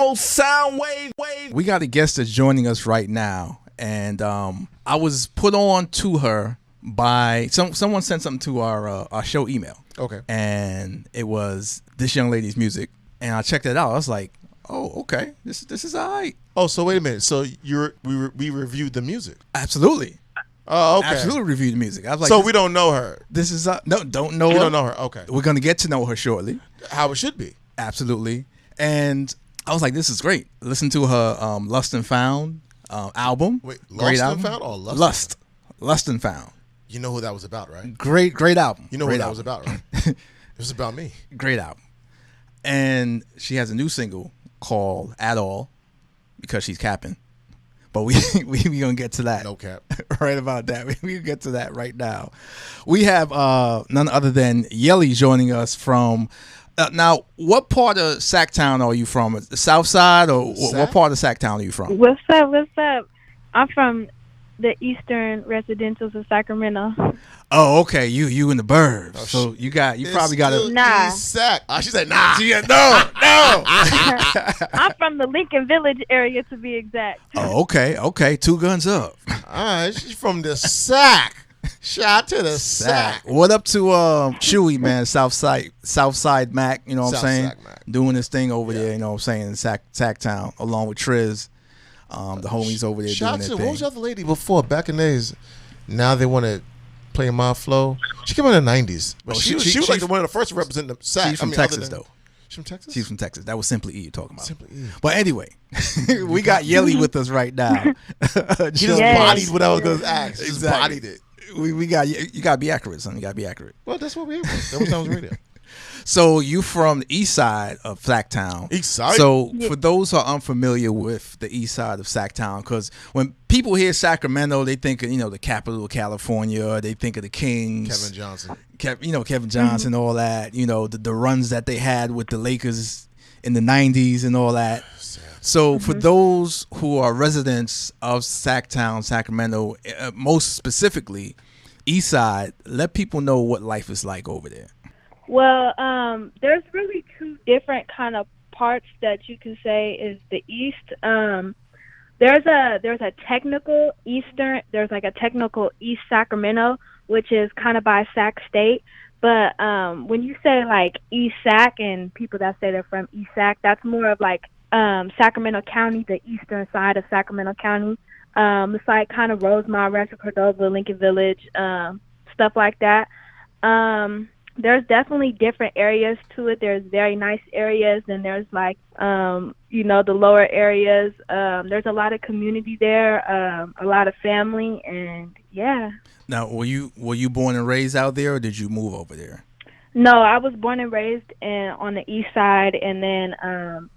normal sound wave. We got a guest that's joining us right now, and I was put on to her by someone sent something to our show email. Okay. And it was this young lady's music, and I checked it out. I was like, oh, okay, this is all right. Oh, so wait a minute. So we reviewed the music. Absolutely. Oh, okay. Absolutely reviewed the music. I was like, so we don't know her. This is no, don't know her. We don't know her. Okay. We're gonna get to know her shortly. How it should be. Absolutely. And I was like, this is great. Listen to her Lust and Found album. Wait, great Lost album. and Found or Lust? Lust and Found. You know who that was about, right? Great album. You know great who that album. was about, right? It was about me. Great album. And she has a new single called At All, because she's capping. But we gonna get to that. No cap. Right about that. We can get to that right now. We have none other than YELLY joining us from. Now, what part of Sacktown are you from? The South Side, or what part of Sacktown are you from? What's up? I'm from the eastern residentials of Sacramento. Oh, okay. You in the burbs. So you probably got a Nah. Sack. Oh, she said nah. no. I'm from the Lincoln Village area, to be exact. Oh, okay. 2 guns up. All right, she's from the Sack. Shout out to the Sack. What up to Chewy, man? Southside Mac, you know what I'm saying? Southside Mac. Doing this thing over there, you know what I'm saying, in Sacktown, along with Triz. The homies over there Shout doing out their to thing. what was the other lady before back in the days? Now they want to play my flow. She came in the 90s. But she was like one of the first to represent the Sack. She's from Texas, though. She's from Texas? She's from Texas. That was Simply E you're talking about. Simply E. But anyway, we got YELLY with us right now. He just bodied what I was going to ask. He just Exactly. bodied it. We got you got to be accurate, son. You got to be accurate. Well, that's what we're here for. That was Sounds Radio. So you from the east side of Sacktown. East side? So for those who are unfamiliar with the east side of Sacktown, because when people hear Sacramento, they think of, the capital of California. They think of the Kings. Kevin Johnson. Kevin Johnson, all that. The runs that they had with the Lakers in the 90s and all that. So for those who are residents of Sacktown, Sacramento, most specifically east side, let people know what life is like over there. Well, there's really 2 different kind of parts that you can say is the East. There's a technical Eastern. There's like a technical East Sacramento, which is kind of by Sac State. But when you say like East Sac and people that say they're from East Sac, that's more of like Sacramento County, the eastern side of Sacramento County. It's like kind of Rosemont, Rancho Cordova, Lincoln Village, stuff like that. There's definitely different areas to it. There's very nice areas, and there's like, the lower areas. There's a lot of community there, a lot of family, and yeah. Now, were you born and raised out there, or did you move over there? No, I was born and raised on the east side, and then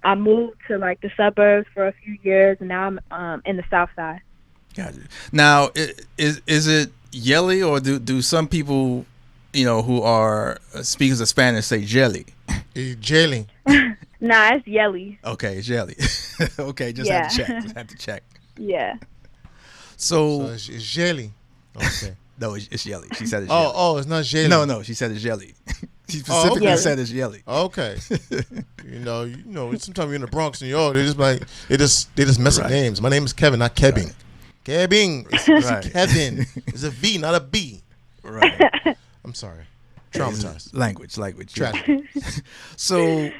I moved to like the suburbs for a few years, and now I'm in the south side. Gotcha. Now, is it YELLY, or do some people, who are speakers of Spanish say jelly? Jelly. Nah, it's YELLY. Okay, it's YELLY. Okay, just Yeah. had to check. Yeah. So it's jelly. Okay. No, it's YELLY. She said it's YELLY. Oh, it's not jelly. No, she said it's YELLY. She specifically okay. said it's YELLY. Okay. Sometimes you're in the Bronx, New York. They just mess up names. My name is Kevin, not Kebbing. Right. Kebbing. It's Right. Kevin. It's a V, not a B. Right. I'm sorry. Traumatized. Language. Tragic. So,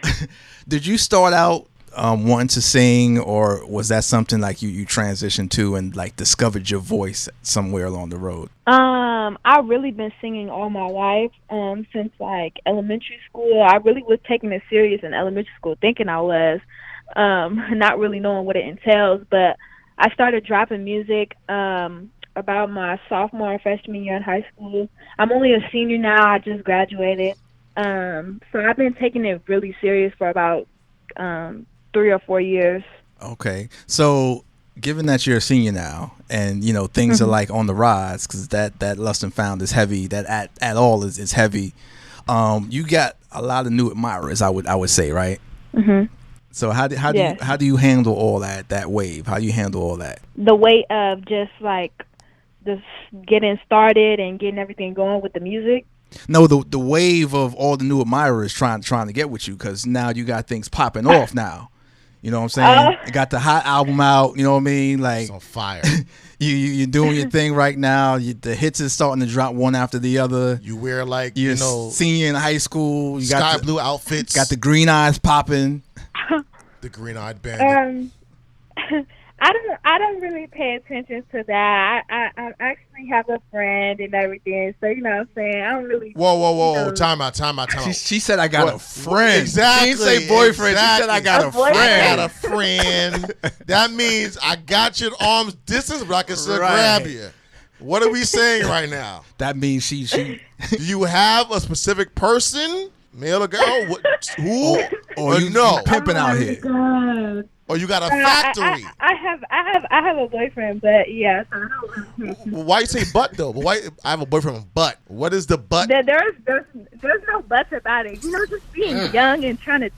did you start out wanting to sing, or was that something like you transitioned to and like discovered your voice somewhere along the road? I've really been singing all my life, since like elementary school. I really was taking it serious in elementary school, thinking I was, not really knowing what it entails. But I started dropping music about my sophomore and freshman year in high school. I'm only a senior now. I just graduated. So I've been taking it really serious for about 3 or 4 years. Okay. So given that you're a senior now and, things are like on the rise, because that Lust and Found is heavy, that at all is heavy. You got a lot of new admirers, I would say, right? Mm-hmm. So how do you handle all that wave? How do you handle all that? The weight of just getting started and getting everything going with the music. No, the wave of all the new admirers trying to get with you, because now you got things popping off now. You know what I'm saying? You got the hot album out. You know what I mean? Like it's on fire. you're doing your thing right now. The hits is starting to drop one after the other. You wear like you're senior in high school. You got blue outfits. Got the green eyes popping. The green-eyed bandit. I don't really pay attention to that. I actually have a friend and everything, so you know what I'm saying. I don't really. Whoa! Time out. She said I got a friend. Exactly. She didn't say boyfriend. Exactly. She said I got a friend. I got a friend. That means I got you at arm's distance, but I can still grab you. What are we saying right now? That means she. Do you have a specific person, male or girl? Who? Or you pimping out here? God. Or you got a factory? I have a boyfriend, but yeah. So I don't why you say butt though? Why I have a boyfriend but what is the butt? There's no buts about it. You know, just being young and trying to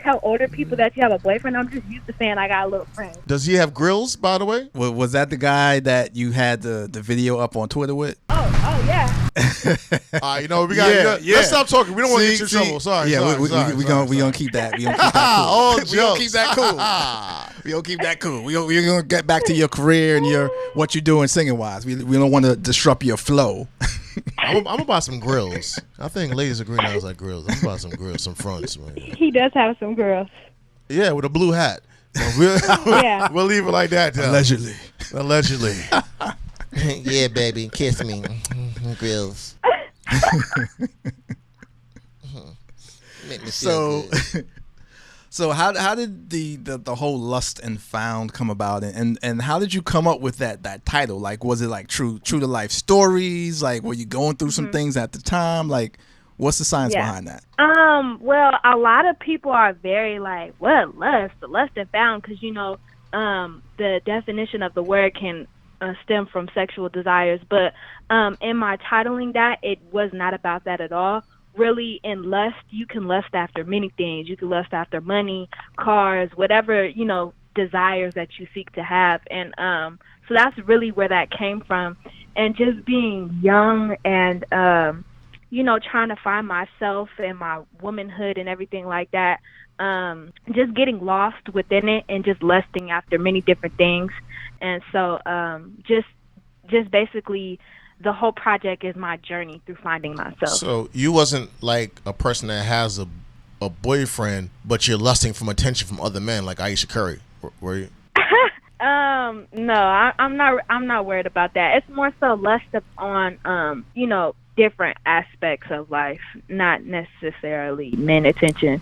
tell older people that you have a boyfriend. I'm just used to saying I got a little friend. Does he have grills, by the way? Was that the guy that you had the video up on Twitter with? Oh yeah. We got. Let's stop talking. We don't want to get you in trouble. Sorry. Yeah, we gonna keep that. We gonna keep that cool. Oh, we gonna keep that cool. We gonna keep that cool. We're gonna get back to your career and what you're doing singing wise. We don't want to disrupt your flow. I'm gonna buy some grills. I think ladies agree now like grills. I'm gonna buy some grills, some fronts. Man. He does have some grills. Yeah, with a blue hat. We'll leave it like that. Allegedly. Yeah, baby, kiss me, grills. Make me feel good. So how did the whole Lust and Found come about, and how did you come up with that title? Like, was it like true to life stories? Like, were you going through some things at the time? Like, what's the science behind that? Well, a lot of people are very like, what lust and found, because the definition of the word can stem from sexual desires, but in my titling that, it was not about that at all. Really, in lust, you can lust after many things. You can lust after money, cars, whatever, desires that you seek to have. And so that's really where that came from. And just being young and, trying to find myself and my womanhood and everything like that, just getting lost within it and just lusting after many different things. And so just basically the whole project is my journey through finding myself. So you wasn't like a person that has a boyfriend, but you're lusting from attention from other men like Aisha Curry, were you? No, I'm not worried about that. It's more so lust on, different aspects of life, not necessarily men attention.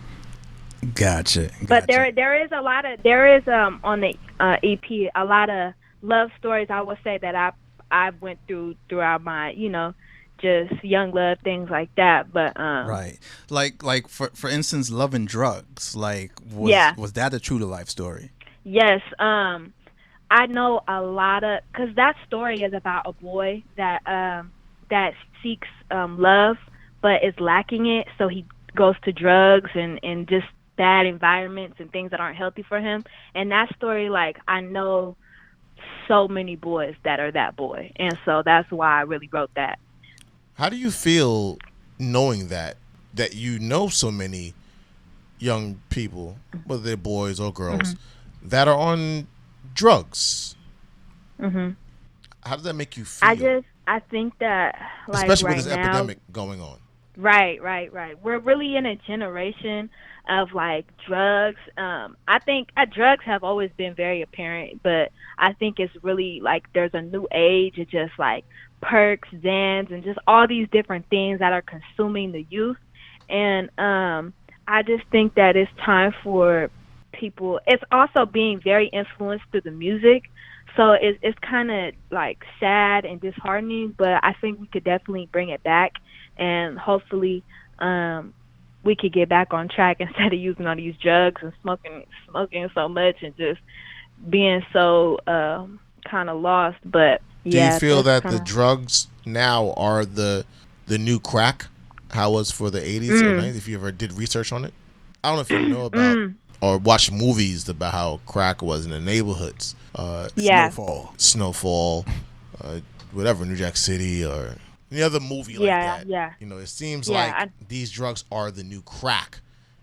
Gotcha. But there is on the EP a lot of love stories. I would say that I went throughout my just young love, things like that. But right, like for instance, Love and Drugs. Like was that a true to life story? Yes. I know a lot of, because that story is about a boy that seeks love but is lacking it, so he goes to drugs and just bad environments and things that aren't healthy for him. And that story, like, I know so many boys that are that boy, and so that's why I really wrote that. How do you feel knowing that you know so many young people, whether they're boys or girls, that are on drugs? Mm-hmm. How does that make you feel? I think that, like, especially right with this now, epidemic going on. Right. We're really in a generation of like drugs. I think drugs have always been very apparent, but I think it's really like there's a new age of just like perks, Zans, and just all these different things that are consuming the youth. And I just think that it's time for people. It's also being very influenced through the music. So it's kind of like sad and disheartening, but I think we could definitely bring it back, and hopefully we could get back on track instead of using all these drugs and smoking so much and just being so kind of lost. But yeah, do you feel that the drugs now are the new crack? How it was for the 80s or 90s? If you ever did research on it, I don't know if you know about or watch movies about how crack was in the neighborhoods. Snowfall, whatever, New Jack City or any other movie like that. Yeah. You know, it seems like these drugs are the new crack,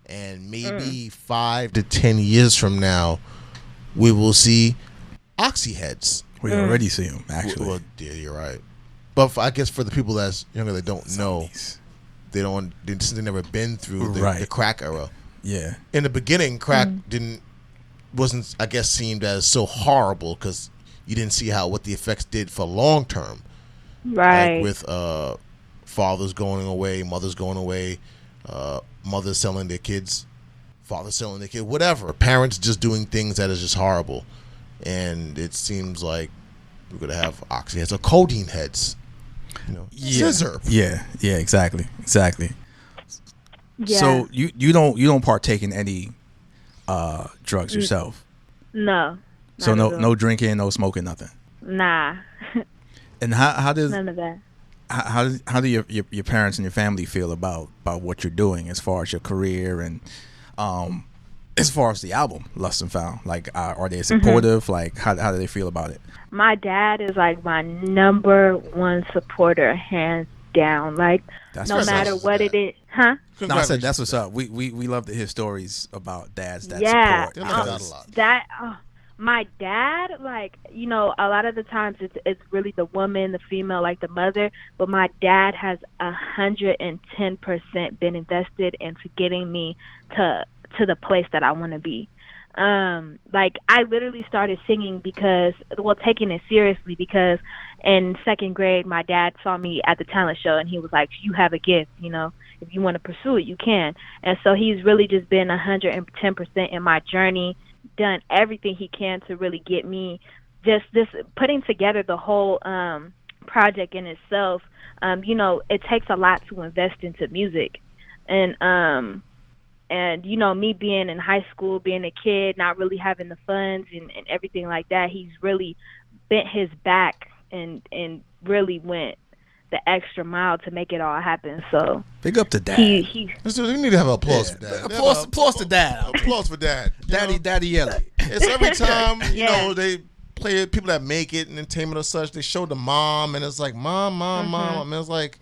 And maybe 5 to 10 years from now, we will see oxy heads. We already see them, actually. Well, yeah, you're right. But I guess for the people that's younger that don't know, they never been through the crack era. Yeah. In the beginning, crack wasn't I guess seemed as so horrible because you didn't see what the effects did for long term. Right. Like with fathers going away, mothers going away, mothers selling their kids, fathers selling their kids, whatever. Parents just doing things that is just horrible. And it seems like we're gonna have oxy heads or codeine heads. Scissor. Yeah, exactly. Yeah. So you don't partake in any drugs yourself? No. So no drinking, no smoking, nothing. Nah. And how does none of that? How do your parents and your family feel about what you're doing as far as your career and as far as the album Lost and Found? Like, are they supportive? Like, how do they feel about it? My dad is like my number one supporter, hands down. Like, no matter what it is, huh? No, I said that's what's up. We love to hear stories about dads that support. My dad, like, a lot of the times it's really the woman, the female, like the mother. But my dad has 110% been invested into getting me to the place that I want to be. Like, I literally started singing taking it seriously because in second grade, my dad saw me at the talent show and he was like, you have a gift, if you want to pursue it, you can. And so he's really just been 110% in my journey, done everything he can to really get me just this putting together the whole project in itself. It takes a lot to invest into music. And me being in high school, being a kid, not really having the funds and everything like that, he's really bent his back and really went the extra mile to make it all happen. So big up to Dad. We need to have applause for Dad. Applause to Dad. Applause for Dad. Daddy Yelly. It's every time they play people that make it in entertainment or such. They show the mom and it's like mom. I mean, it's like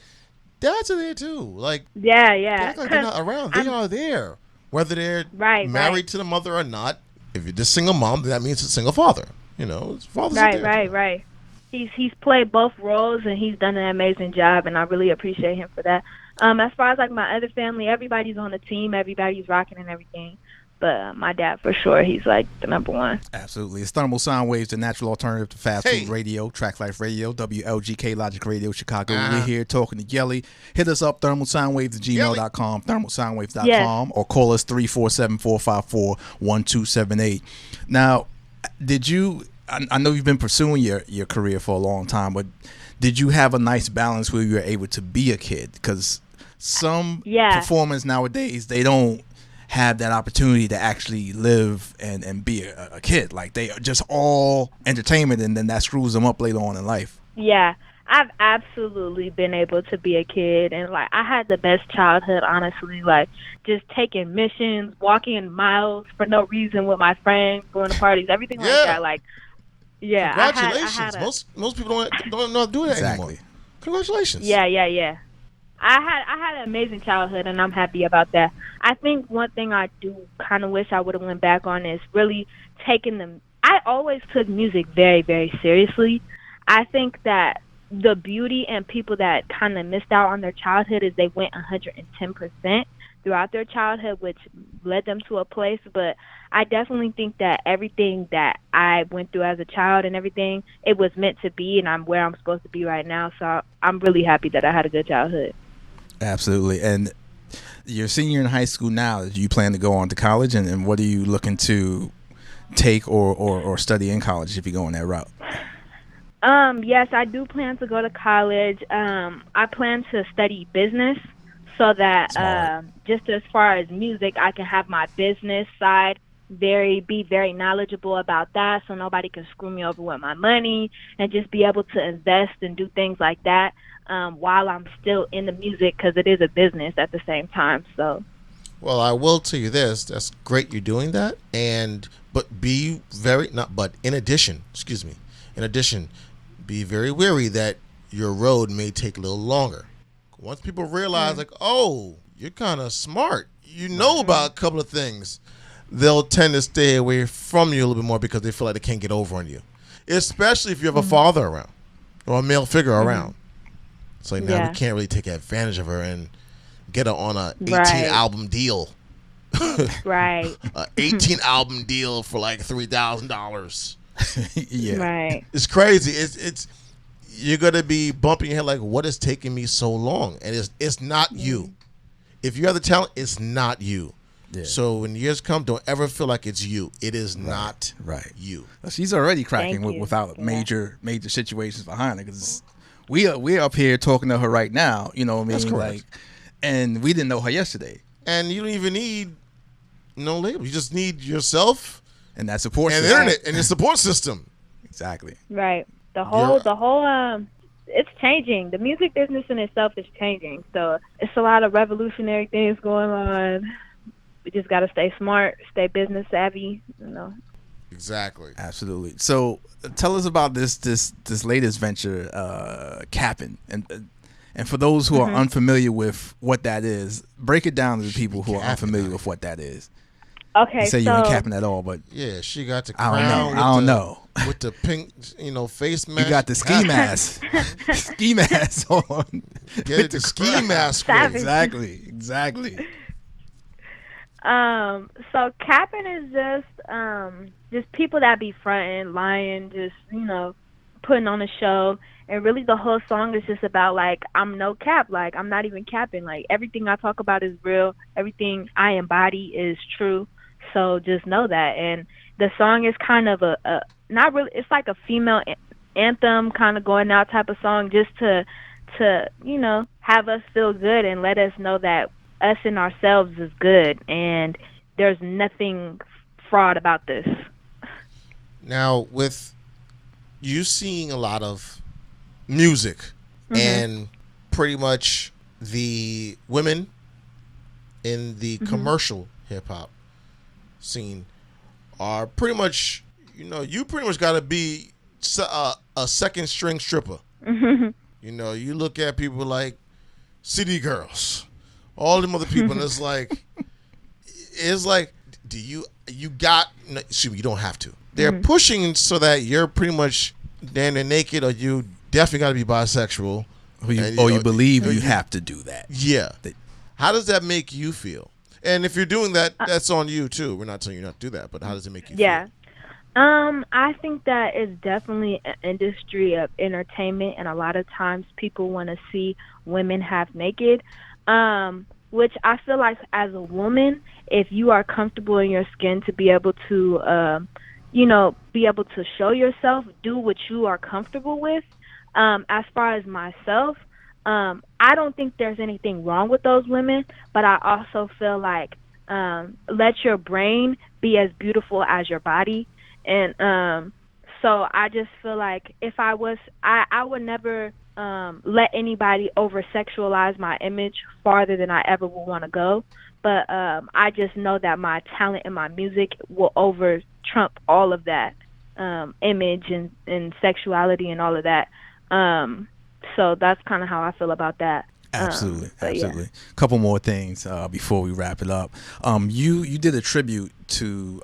dads are there too. Like they act like they're not around. They are there, whether they're married to the mother or not. If you're just single mom, then that means it's a single father. Fathers are there. Right. He's played both roles and he's done an amazing job, and I really appreciate him for that. As far as like my other family, everybody's on the team, everybody's rocking and everything. But my dad, for sure, he's like the number one. Absolutely. It's Thermal Sound Waves, the natural alternative to fast food radio, Track Life Radio, WLGK Logic Radio, Chicago. We're here talking to Yelly. Hit us up, thermalsoundwaves@gmail.com, thermalsoundwaves.com, or call us 347-454-1278. Now, I know you've been pursuing your career for a long time, but did you have a nice balance where you were able to be a kid? Because some performers nowadays, they don't have that opportunity to actually live and be a kid. Like, they are just all entertainment, and then that screws them up later on in life. Yeah, I've absolutely been able to be a kid, and like I had the best childhood, honestly. Like, just taking missions, walking miles for no reason with my friends, going to parties, everything like that. Like, congratulations. Most people don't know how to do that anymore. Congratulations. Yeah. I had an amazing childhood, and I'm happy about that. I think one thing I do kind of wish I would have went back on is really taking them. I always took music very, very seriously. I think that the beauty and people that kind of missed out on their childhood is they went 110% throughout their childhood, which led them to a place. But I definitely think that everything that I went through as a child and everything, it was meant to be, and I'm where I'm supposed to be right now. So I'm really happy that I had a good childhood. Absolutely. And you're a senior in high school now. Do you plan to go on to college, and what are you looking to take or study in college if you go on that route? Yes, I do plan to go to college. I plan to study business so that just as far as music, I can have my business side be very knowledgeable about that, so nobody can screw me over with my money, and just be able to invest and do things like that while I'm still in the music, because it is a business at the same time. So, well, I will tell you this: that's great you're doing that, but in addition, be very wary that your road may take a little longer. Once people realize, like, oh, you're kind of smart, you know about a couple of things, they'll tend to stay away from you a little bit more because they feel like they can't get over on you, especially if you have a father around or a male figure around. So now we can't really take advantage of her and get her on a 18 album deal. Right. A 18 album deal for like $3,000. Yeah. Right. It's crazy. It's you're gonna be bumping your head like, what is taking me so long? And it's not you. If you have the talent, it's not you. Yeah. So when years come, don't ever feel like it's you. It is not you. She's already cracking without major situations behind her, because we're up here talking to her right now. You know what I mean? That's correct. Like, and we didn't know her yesterday. And you don't even need no label. You just need yourself and that support and system. the internet and your support system. Exactly. Right. The whole it's changing. The music business in itself is changing. So it's a lot of revolutionary things going on. We just got to stay smart, stay business savvy, you know. Exactly. Absolutely. So tell us about this latest venture, Capping, and for those who are unfamiliar with what that is, break it down to the people who are unfamiliar with what that is. Okay, you say you ain't capping at all, but yeah, she got the crown. I don't know. With the pink, face mask. You got the ski mask. Ski mask on. Get it, the ski mask. Exactly. So capping is just people that be fronting, lying, just, putting on a show. And really the whole song is just about, like, I'm no cap. Like, I'm not even capping. Like, everything I talk about is real. Everything I embody is true. So just know that. And the song is kind of not really, it's like a female anthem kind of going out type of song, just to have us feel good and let us know that us and ourselves is good. And there's nothing fraud about this. Now, with you seeing a lot of music and pretty much the women in the commercial hip hop scene are pretty much, you pretty much got to be a second string stripper. You look at people like City Girls, all them other people, and it's like, do you got? Excuse me, you don't have to. They're pushing so that you're pretty much damn near naked, or you definitely got to be bisexual, or you believe you have to do that. Yeah. How does that make you feel? And if you're doing that, that's on you too. We're not telling you not to do that, but how does it make you feel? I think that is definitely an industry of entertainment, and a lot of times people want to see women half naked, which I feel like as a woman, if you are comfortable in your skin to be able to, be able to show yourself, do what you are comfortable with. As far as myself, I don't think there's anything wrong with those women, but I also feel like let your brain be as beautiful as your body. And so I just feel like if I would never let anybody over-sexualize my image farther than I ever would want to go. But I just know that my talent and my music will over-trump all of that image and sexuality and all of that. So that's kind of how I feel about that. Absolutely. Yeah. Couple more things before we wrap it up. You did a tribute to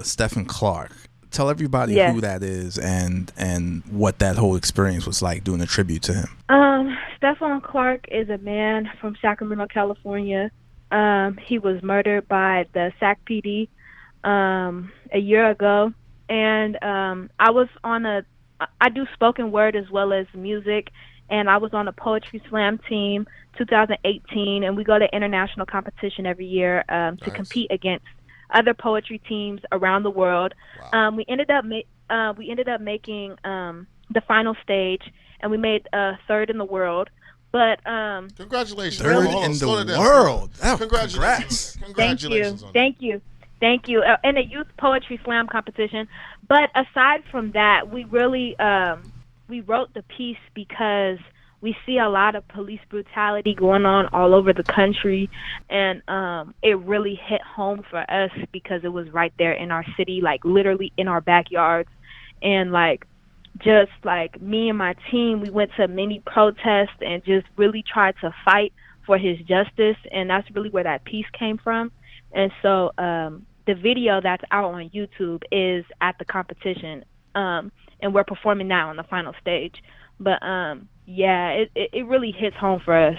Stephon Clark. Tell everybody who that is and what that whole experience was like doing a tribute to him. Stephon Clark is a man from Sacramento, California. He was murdered by the Sac PD a year ago, and I do spoken word as well as music, and I was on a poetry slam team 2018, and we go to international competition every year to compete against other poetry teams around the world. Wow. We ended up making the final stage, and we made third in the world. But congratulations! Third in the world. Oh, congratulations! Congratulations! Thank you. In a youth poetry slam competition. But aside from that, we really we wrote the piece because we see a lot of police brutality going on all over the country, and it really hit home for us because it was right there in our city, like literally in our backyards. And just like me and my team, we went to many protests and just really tried to fight for his justice, and that's really where that piece came from. And so the video that's out on YouTube is at the competition, and we're performing now on the final stage. But it really hits home for us.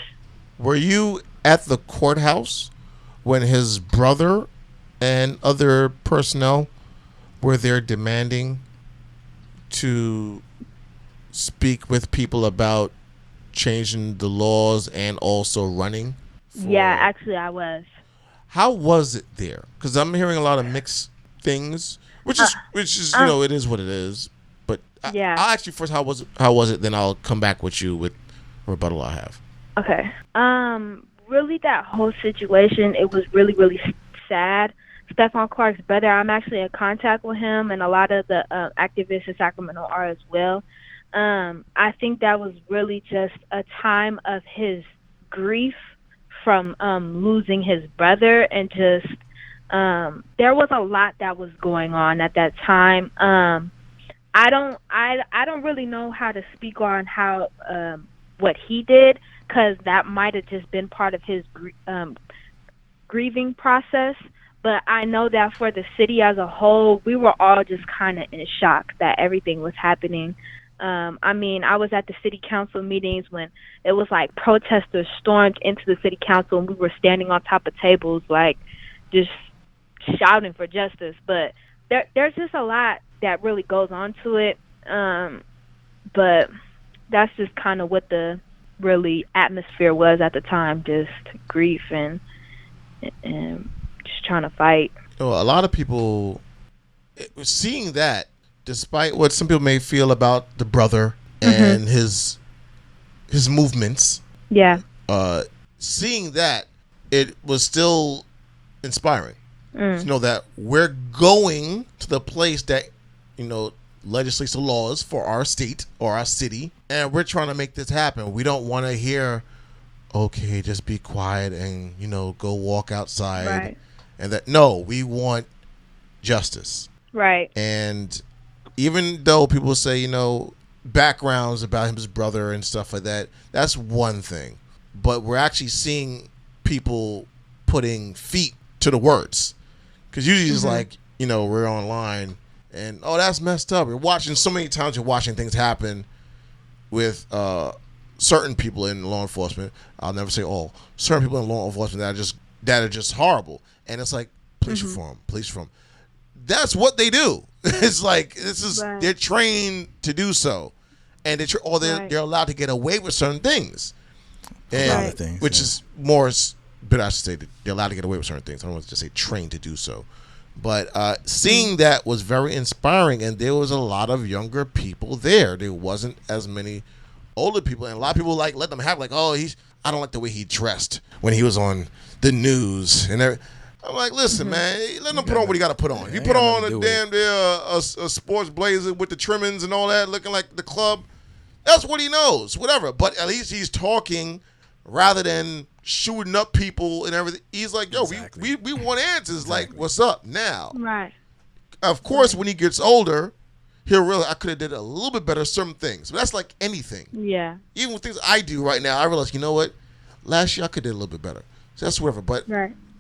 Were you at the courthouse when his brother and other personnel were there demanding to speak with people about changing the laws and also running? Yeah, actually I was. How was it there? Because I'm hearing a lot of mixed things, which is it is what it is. But yeah. I'll ask you first, how was it? Then I'll come back with you with rebuttal I have. Okay. Really, that whole situation, it was really, really sad. Stephon Clark's brother, I'm actually in contact with him, and a lot of the activists in Sacramento are as well. I think that was really just a time of his grief from losing his brother, and just there was a lot that was going on at that time. I don't really know how to speak on how what he did, because that might have just been part of his grieving process. But I know that for the city as a whole, we were all just kind of in shock that everything was happening. I mean, I was at the city council meetings when it was like protesters stormed into the city council, and we were standing on top of tables, like just shouting for justice. But there's just a lot that really goes on to it. But that's just kind of what the really atmosphere was at the time, just grief and just trying to fight. A lot of people seeing that, despite what some people may feel about the brother and his movements. Yeah. Seeing that, it was still inspiring. To know that we're going to the place that, legislates the laws for our state or our city, and we're trying to make this happen. We don't want to hear, okay, just be quiet and, go walk outside. Right. And that, no, we want justice. Right. And even though people say, backgrounds about his brother and stuff like that, that's one thing. But we're actually seeing people putting feet to the words. Because usually it's like, we're online and, oh, that's messed up. You're watching so many times, you're watching things happen with certain people in law enforcement. I'll never say all. Certain people in law enforcement that are just horrible. And it's like, police reform. That's what they do. It's like, they're trained to do so. And they're allowed to get away with certain things. And, a lot of things. Which is more, but I should say that they're allowed to get away with certain things. I don't want to just say trained to do so. But seeing that was very inspiring, and there was a lot of younger people there. There wasn't as many older people, and a lot of people let them have I don't like the way he dressed when he was on the news and everything. I'm like, listen, man, let him put on what he got to put on. If you put on a sports blazer with the trimmings and all that, looking like the club, that's what he knows, whatever. But at least he's talking rather than shooting up people and everything. He's like, yo, we want answers. Like, what's up now? Right. Of course, when he gets older, he'll realize I could have did a little bit better certain things. But that's like anything. Yeah. Even with things I do right now, I realize, you know what? Last year I could have did a little bit better. So that's whatever. But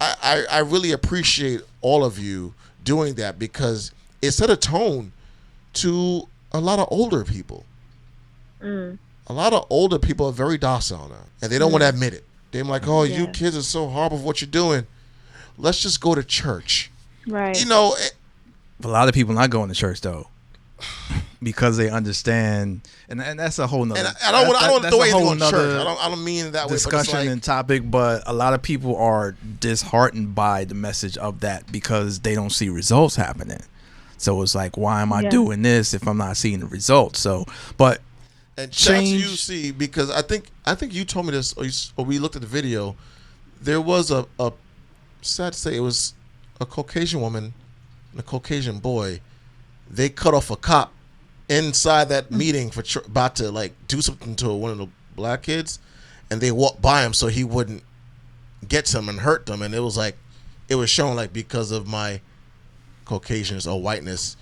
I really appreciate all of you doing that, because it set a tone to a lot of older people. A lot of older people are very docile now, and they don't want to admit it. They're like, oh, you kids are so horrible for what you're doing. Let's just go to church. Right. A lot of people not going to church, though, because they understand, and that's a whole nother. And I don't throw anything on church. I don't mean it that way. Discussion and topic, but a lot of people are disheartened by the message of that because they don't see results happening. So it's like, why am I doing this if I'm not seeing the results? So, but. And shout out to you, see, because I think you told me this, or we looked at the video. There was a sad to say, it was a Caucasian woman and a Caucasian boy. They cut off a cop inside that meeting for about to do something to one of the black kids, and they walked by him so he wouldn't get them and hurt them. And it was shown because of my Caucasianness or whiteness,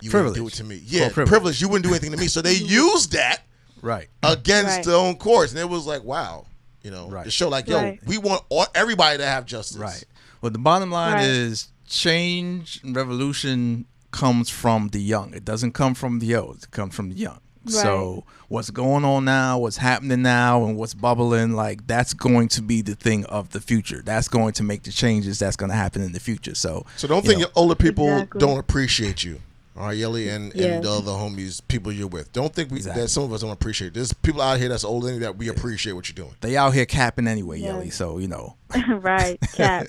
you wouldn't do it to me. Yeah, privilege. You wouldn't do anything to me. So they used that. Right. Against their own courts. And it was like, wow. to show like, yo, we want everybody to have justice. Right. Well, the bottom line is change and revolution comes from the young. It doesn't come from the old. It comes from the young. Right. So what's going on now, what's happening now, and what's bubbling, like that's going to be the thing of the future. That's going to make the changes that's going to happen in the future. So don't think older people don't appreciate you. All right, Yelly and the other homies, people you're with. Don't think that some of us don't appreciate. There's people out here that's older than you that we appreciate what you're doing. They out here capping anyway, Yelly. So Right, cap.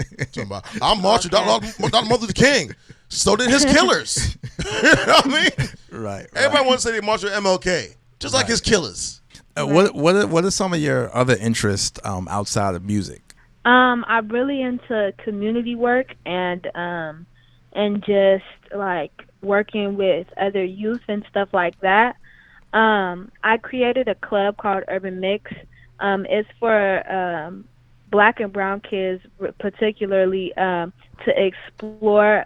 I'm marching Dr. Martin Luther King. So did his killers. You know what I mean? Right. Everybody wants to say they march with MLK, just like his killers. What are some of your other interests outside of music? I'm really into community work and just like working with other youth and stuff like that. I created a club called Urban Mix. It's for Black and brown kids, particularly to explore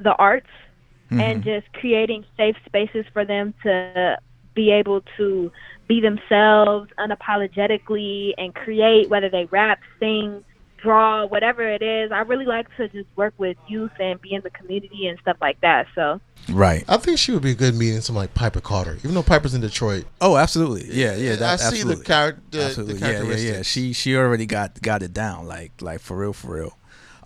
the arts and just creating safe spaces for them to be able to be themselves unapologetically and create, whether they rap, sing, draw, whatever it is. I really like to just work with youth and be in the community and stuff like that. So right, I think she would be a good meeting someone like Piper Carter, even though Piper's in Detroit. Oh, absolutely, yeah. I see the characteristics. Yeah. She already got it down, like for real.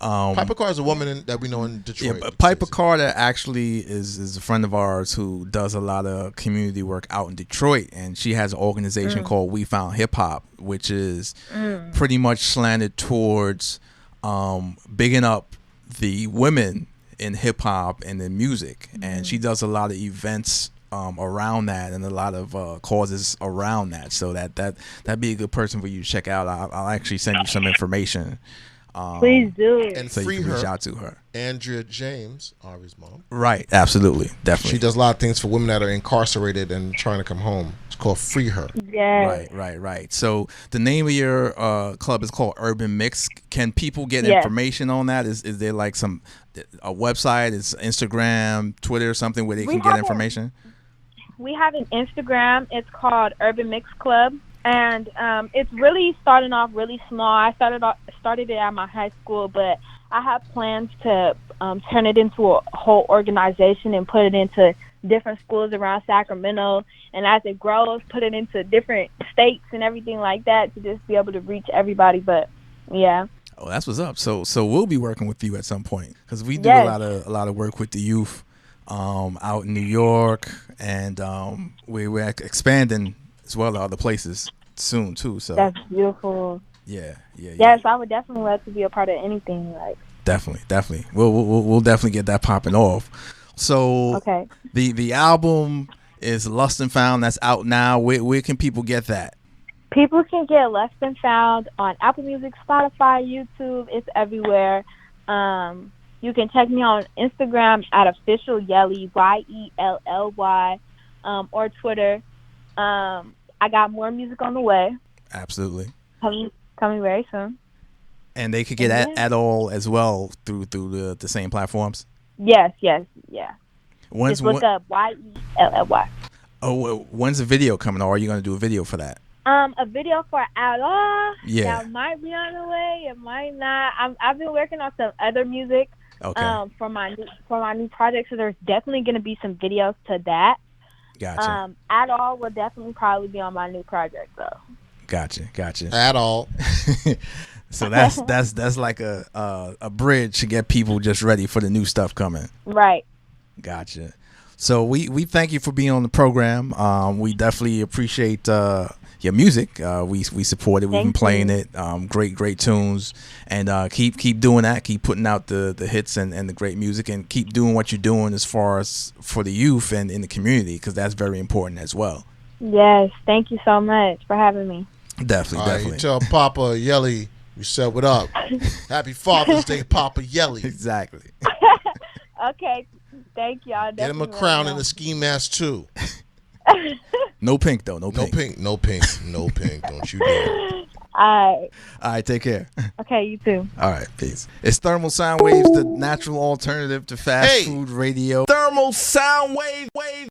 Piper Carter is a woman that we know in Detroit. Yeah, but Piper Carter actually is a friend of ours who does a lot of community work out in Detroit, and she has an organization called We Found Hip Hop, which is pretty much slanted towards bigging up the women in hip hop and in music, and she does a lot of events around that and a lot of causes around that. So that'd be a good person for you to check out. I'll actually send you some information. Please do. And so free you can her. reach out to her. Andrea James, Ari's mom. Right, absolutely, definitely. She does a lot of things for women that are incarcerated and trying to come home. It's called Free Her. Yeah. Right. So the name of your club is called Urban Mix. Can people get information on that? Is there like a website? Is Instagram, Twitter, something where they can get information? We have an Instagram. It's called Urban Mix Club. And it's really starting off really small. I started it at my high school, but I have plans to turn it into a whole organization and put it into different schools around Sacramento. And as it grows, put it into different states and everything like that to just be able to reach everybody. But yeah. Oh, that's what's up. So we'll be working with you at some point because we do a lot of work with the youth out in New York, and we're expanding as well to other places soon too. So that's beautiful. Yeah. Yes, I would definitely love to be a part of anything. Like definitely. We'll definitely get that popping off. So the album is Lost and Found. That's out now. Where can people get that? People can get Lost and Found on Apple Music, Spotify, YouTube. It's everywhere. You can check me on Instagram at official Yelly, YELLY, or Twitter. I got more music on the way. Absolutely. Coming very soon. And they could get at all as well through the same platforms? Yes, yeah. Just look up YELLY. Oh, when's the video coming, or are you going to do a video for that? A video for At All. Yeah. That might be on the way. It might not. I've been working on some other music for my new project, so there's definitely going to be some videos to that. Gotcha. At All will definitely probably be on my new project, though. Gotcha. At All. So that's like a bridge to get people just ready for the new stuff coming. Right. Gotcha. So we thank you for being on the program. We definitely appreciate your music. We support it. We've been playing it. Great tunes, and keep doing that. Keep putting out the hits and the great music, and keep doing what you're doing as far as for the youth and in the community, because that's very important as well. Yes, thank you so much for having me. Definitely. You tell Papa Yelly you said what up. Happy Father's Day, Papa Yelly. Exactly. Okay, thank y'all. Get him a crown and a ski mask too. No pink though. No pink. No pink. Don't you dare. All right. Take care. Okay, you too. All right, peace. It's Thermal Sound Waves, the natural alternative to fast food radio. Thermal Sound Wave.